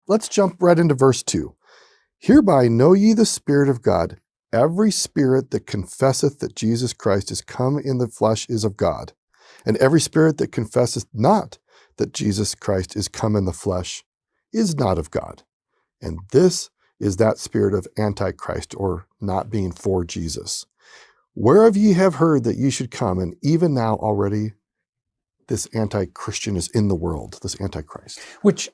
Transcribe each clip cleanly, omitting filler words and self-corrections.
let's jump right into verse 2. Hereby know ye the Spirit of God. Every spirit that confesseth that Jesus Christ is come in the flesh is of God. And every spirit that confesseth not that Jesus Christ is come in the flesh is not of God. And this is that spirit of Antichrist, or not being for Jesus. Whereof ye have heard that ye should come, and even now already this anti-Christian is in the world, this Antichrist. Which,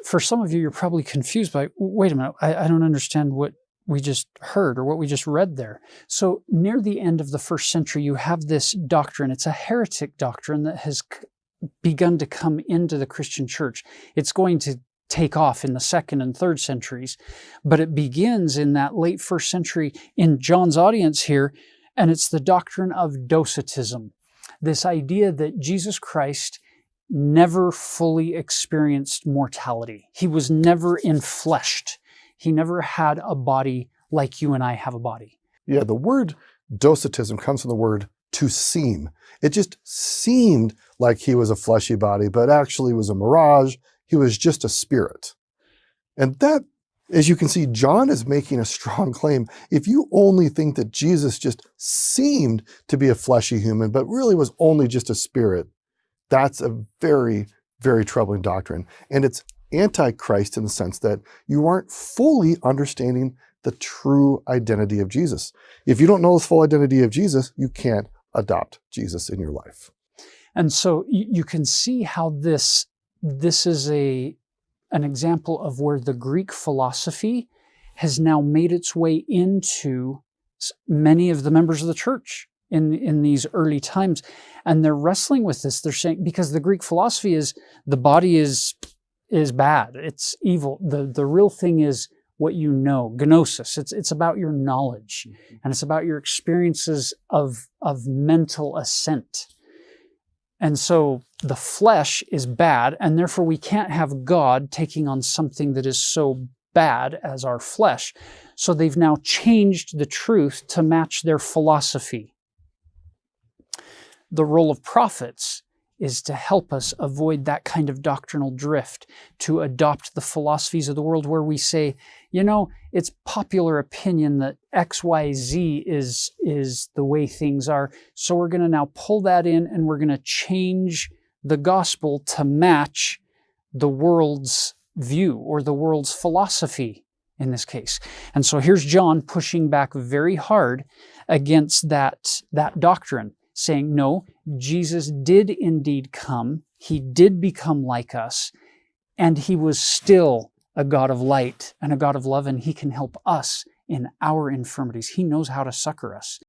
for some of you, you're probably confused by, wait a minute, I don't understand what we just heard or what we just read there. So near the end of the first century, you have this doctrine. It's a heretic doctrine that has begun to come into the Christian church. It's going to take off in the second and third centuries, but it begins in that late first century in John's audience here, and it's the doctrine of Docetism. This idea that Jesus Christ never fully experienced mortality. He was never enfleshed. He never had a body like you and I have a body. Yeah, the word Docetism comes from the word to seem. It just seemed like he was a fleshy body, but actually was a mirage. He was just a spirit. And that, as you can see, John is making a strong claim. If you only think that Jesus just seemed to be a fleshy human, but really was only just a spirit, that's a very, very troubling doctrine. And it's Antichrist in the sense that you aren't fully understanding the true identity of Jesus. If you don't know the full identity of Jesus, you can't adopt Jesus in your life. And so you can see how this is an example of where the Greek philosophy has now made its way into many of the members of the church in these early times. And they're wrestling with this. They're saying, because the Greek philosophy is the body is bad. It's evil. The real thing is what you know, gnosis. It's about your knowledge, and it's about your experiences of mental assent. And so the flesh is bad, and therefore we can't have God taking on something that is so bad as our flesh. So they've now changed the truth to match their philosophy. The role of prophets is to help us avoid that kind of doctrinal drift, to adopt the philosophies of the world where we say, you know, it's popular opinion that XYZ is the way things are, so we're going to now pull that in and we're going to change the gospel to match the world's view or the world's philosophy in this case. And so here's John pushing back very hard against that doctrine, saying, no, Jesus did indeed come. He did become like us, and he was still a God of light and a God of love, and he can help us in our infirmities. He knows how to succor us.